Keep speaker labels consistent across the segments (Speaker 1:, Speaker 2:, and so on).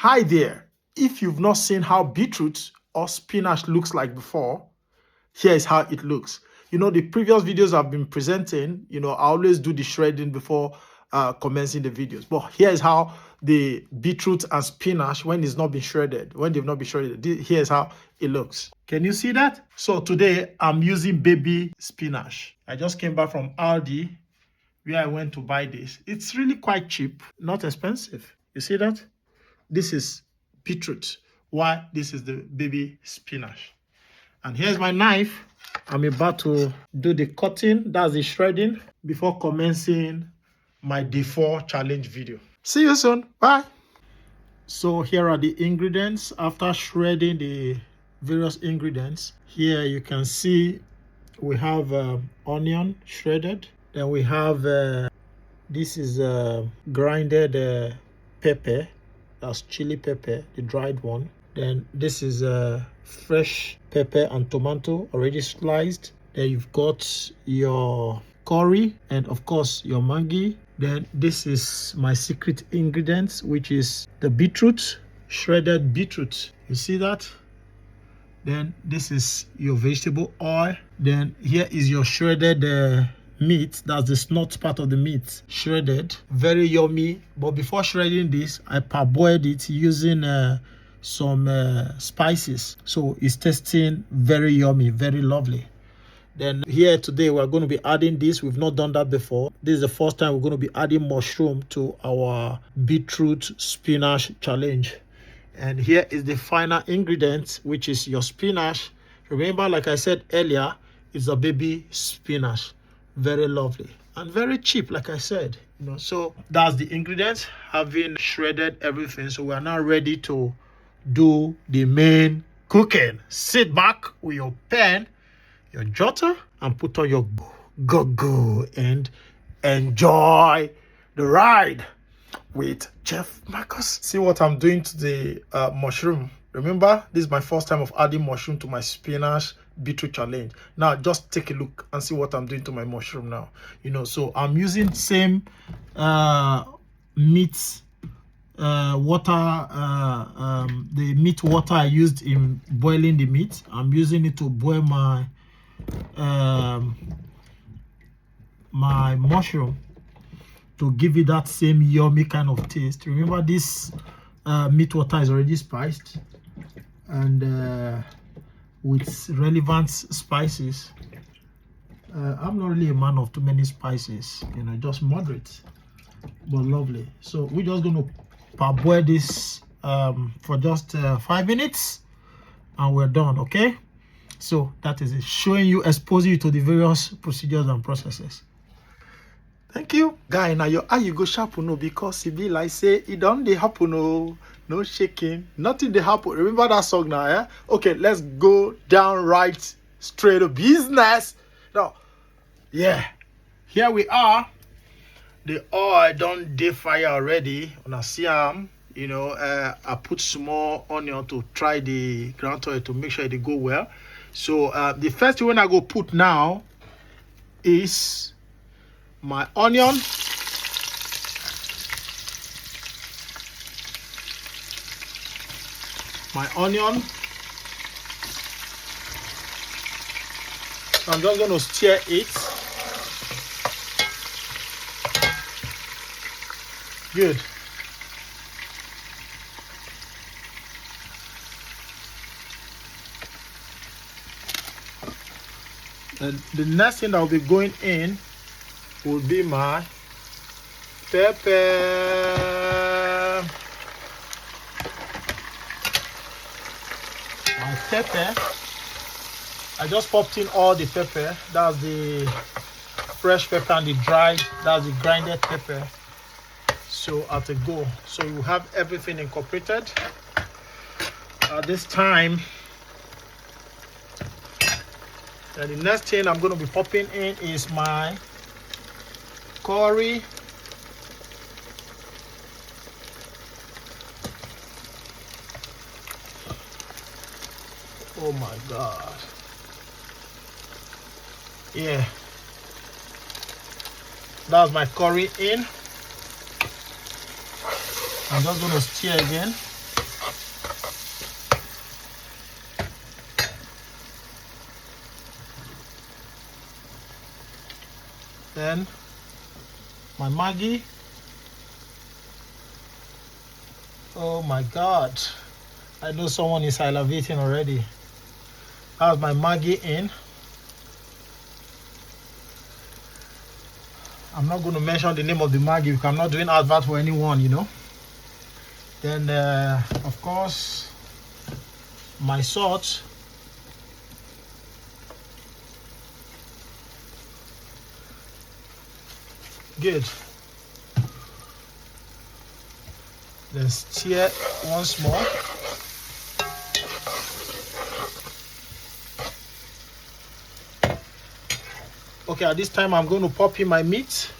Speaker 1: Hi there. If you've not seen how beetroot or spinach looks like before, here is how it looks. The previous videos I've been presenting, I always do the shredding before commencing the videos. But here is how the beetroot and spinach, when they've not been shredded, here's how it looks. Can you see that? So today I'm using baby spinach. I just came back from Aldi where I went to buy this. It's really quite cheap, not expensive. You see that? This is beetroot, while this is the baby spinach. And here's my knife. I'm about to do the cutting, that's the shredding, before commencing my day 4 challenge video. See you soon. Bye. So here are the ingredients. After shredding the various ingredients, here you can see we have onion shredded. Then we have this is grinded pepper. That's chili pepper, the dried one. Then this is fresh pepper and tomato already sliced. Then you've got your curry and of course your Maggi. Then this is my secret ingredients, which is the beetroot, shredded beetroot. You see that? Then this is your vegetable oil. Then here is your shredded meat. That's the snot part of the meat, shredded, very yummy. But before shredding this, I parboiled it using some spices, so it's tasting very yummy, very lovely. Then here today we're going to be adding this. We've not done that before. This is the first time we're going to be adding mushroom to our beetroot spinach challenge. And here is the final ingredient, which is your spinach. Remember, like I said earlier, it's a baby spinach. Very lovely and very cheap, like I said. So that's the ingredients, having shredded everything. So we are now ready to do the main cooking. Sit back with your pen, your jotter, and put on your go and enjoy the ride with Chef Marcus. See what I'm doing to the mushroom. Remember, this is my first time of adding mushroom to my spinach beetroot challenge. Now just take a look and see what I'm doing to my mushroom now. So I'm using same meat water, the meat water I used in boiling the meat. I'm using it to boil my my mushroom to give it that same yummy kind of taste. Remember, this meat water is already spiced and with relevant spices. I'm not really a man of too many spices, just moderate but lovely. So we're just going to parboil this for just 5 minutes and we're done. Okay, so that is it, showing you, exposing you to the various procedures and processes. Thank you, guy. Now your eye you go sharp, because it be like say it don't dey happen, no shaking, nothing dey happen. Remember that song now, yeah? Okay, let's go down right straight to business. Now, yeah, here we are. The oil don't dey fire already. Una see am, I put small onion to try the ground oil to make sure they go well. So the first one I go put now is my onion. I'm just going to stir it. Good. And the next thing that will be going in will be my pepper. I just popped in all the pepper. That's the fresh pepper and the dried, that's the grinded pepper. So at a go. So you have everything incorporated. At this time, and the next thing I'm going to be popping in is my curry. Oh my God. Yeah. That's my curry in. I'm just going to stir again. Then my Maggi. Oh my God. I know someone is salivating already. That's my Maggi in. I'm not going to mention the name of the Maggi because I'm not doing advert for anyone, you know. Then, of course, my salt. Good. Then stir once more. Okay, at this time I'm going to pop in my meat,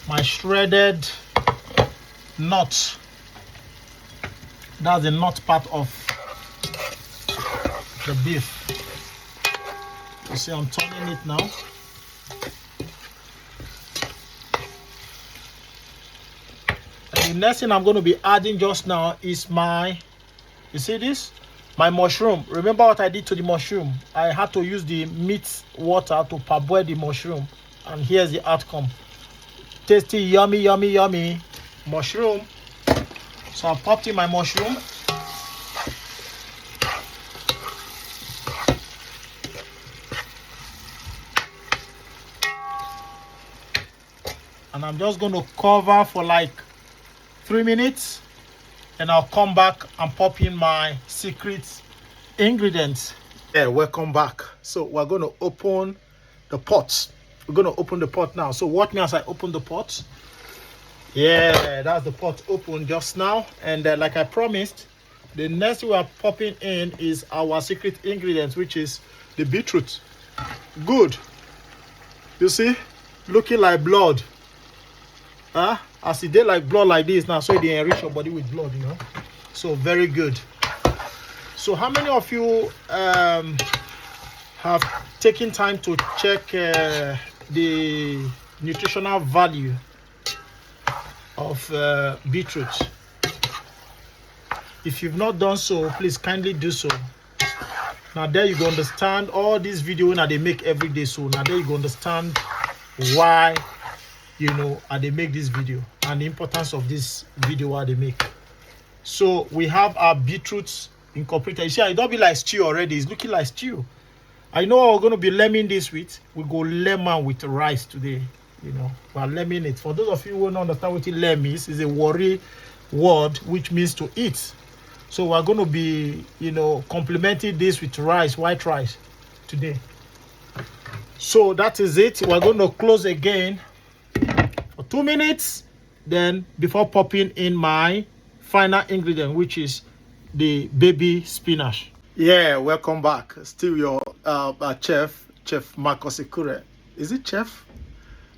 Speaker 1: my shredded nut. That's the nut part of the beef. You see, I'm turning it now. And the next thing I'm going to be adding just now is my, you see this? My mushroom. Remember what I did to the mushroom? I had to use the meat water to parboil the mushroom. And here's the outcome. Tasty, yummy, yummy, yummy mushroom. So I popped in my mushroom. And I'm just going to cover for like 3 minutes. And I'll come back and pop in my secret ingredients. Yeah, welcome back. So we're going to open the pot. We're going to open the pot now. So watch me as I open the pot. Yeah, that's the pot open just now. And like I promised, the next thing we're popping in is our secret ingredient, which is the beetroot. Good. You see? Looking like blood. As it did like blood like this now, so they enrich your body with blood, you know. So very good. So how many of you have taken time to check the nutritional value of beetroot? If you've not done so, please kindly do so. Now there you go understand all these videos that they make every day. So now there you go understand why, you know, they make this video and the importance of this video what they make. So we have our beetroots incorporated. You see, it don't be like stew already. It's looking like stew. I know what we're going to be lemon this with. We go lemon with rice today. You know, we're lemon it. For those of you who don't understand what lemon is, it's a Warri word which means to eat. So we're going to be, you know, complementing this with rice, white rice today. So that is it. We're going to close again for 2 minutes, then before popping in my final ingredient, which is the baby spinach. Yeah, welcome back. Still your chef Marcus Ekure. Is it chef?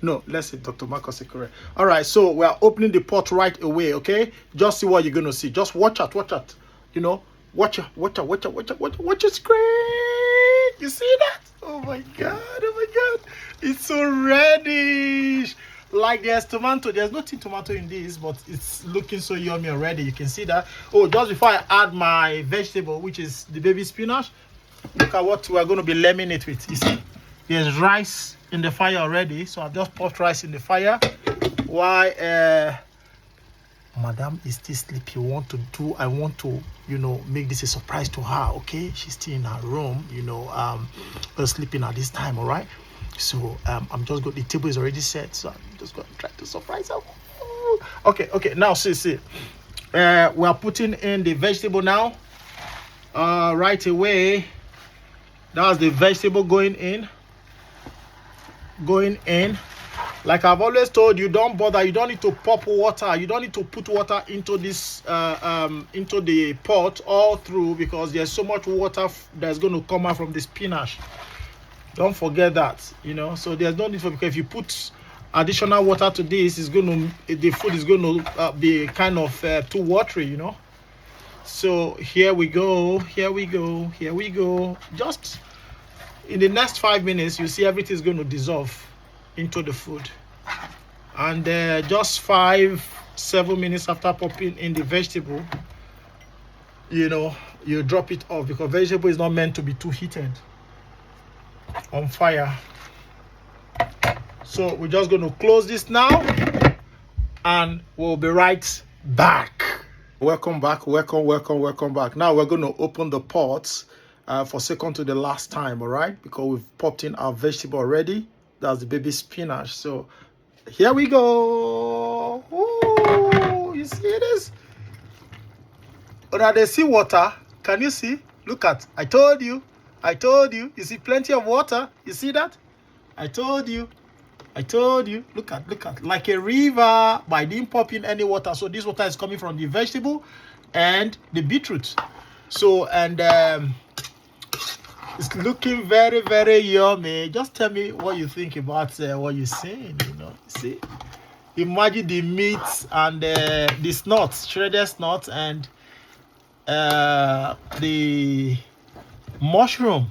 Speaker 1: No, let's say Dr. Marcus Ekure. All right, so we are opening the pot right away. Okay, just see what you're gonna see. Just watch out. You know, watch your screen. You see that? Oh my god, it's so reddish. Like there's tomato. There's nothing tomato in this, but it's looking so yummy already. You can see that. Oh, just before I add my vegetable, which is the baby spinach, look at what we're going to be lemon it with. You see, there's rice in the fire already. So I've just popped rice in the fire. Why Madam is still sleepy. I want to, you know, make this a surprise to her. Okay, she's still in her room, you know, sleeping at this time. All right. So I'm just going. The table is already set, so I'm just going to try to surprise her. Okay. Now see. We are putting in the vegetable now. Right away. That's the vegetable going in. Like I've always told you, don't bother. You don't need to pop water. You don't need to put water into this into the pot all through, because there's so much water that's going to come out from the spinach. Don't forget that, you know. So there's no need for, because if you put additional water to this, the food is going to be kind of too watery, you know. So here we go. Just in the next 5 minutes, you see everything is going to dissolve into the food. And just 5-7 minutes after popping in the vegetable, you know, you drop it off, because vegetable is not meant to be too heated on fire. So we're just going to close this now, and we'll be right back. Welcome back. Welcome back. Now we're going to open the pots for second to the last time, all right? Because we've popped in our vegetable already. That's the baby spinach. So here we go. Ooh, you see this? Oh, now they see water. Can you see? Look at. I told you. You see plenty of water. You see that? I told you. Look at. Like a river, but I didn't pop in any water. So this water is coming from the vegetable and the beetroot. So, and it's looking very, very yummy. Just tell me what you think about what you're seeing, See? Imagine the meat and this nut, shredded nut, and the mushroom.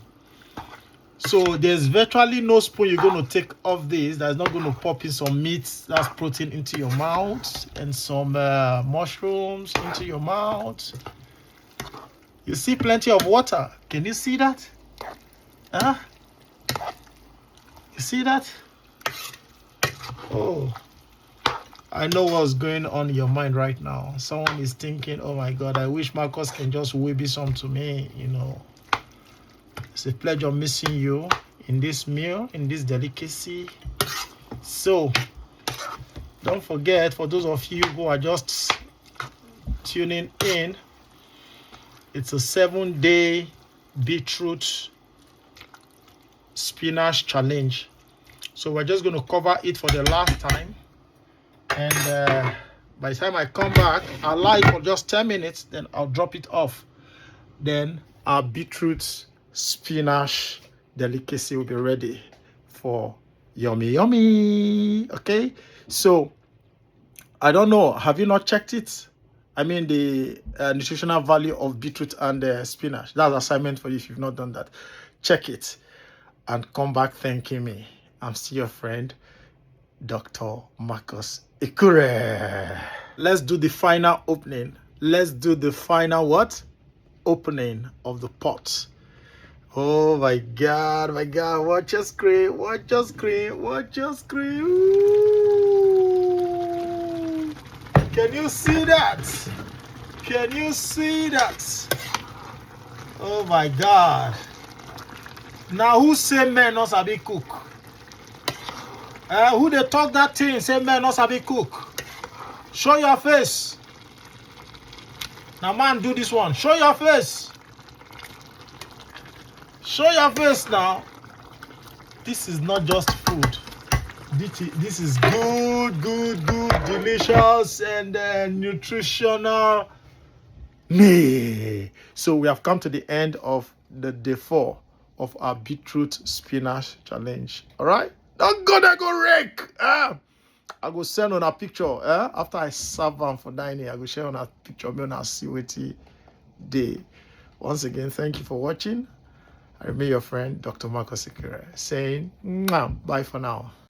Speaker 1: So there's virtually no spoon you're going to take off this that's not going to pop in some meat, that's protein, into your mouth, and some mushrooms into your mouth. You see plenty of water. Can you see that? Huh? You see that? Oh, I know what's going on in your mind right now. Someone is thinking, oh my God, I wish Marcus can just whip some to me, It's a pleasure missing you in this meal, in this delicacy. So, don't forget, for those of you who are just tuning in, it's a 7-day beetroot spinach challenge. So we're just going to cover it for the last time. And by the time I come back, I'll allow it for just 10 minutes, then I'll drop it off. Then our beetroot spinach delicacy will be ready for yummy. Okay, so I don't know, have you not checked it? I mean the nutritional value of beetroot and spinach. That's an assignment for you if you've not done that. Check it and come back thanking me. I'm still your friend, Dr. Marcus Ikure. Let's do the final opening. Let's do the final what? Opening of the pot. Oh my God, watch your screen. Ooh. Can you see that? Oh my God. Now who say men not sabi cook? Who they talk that thing say men not sabi cook? Show your face. Now man, do this one. Show your face. Show your face now. This is not just food. This is good, delicious, and nutritional. So we have come to the end of the day 4 of our beetroot spinach challenge. All right? Don't go there, go rake. I go send on a picture. After I serve them for dining, I go share on a picture. Me on a see what day. Once again, thank you for watching. I remain your friend, Dr. Marcus Ikure, saying, bye for now.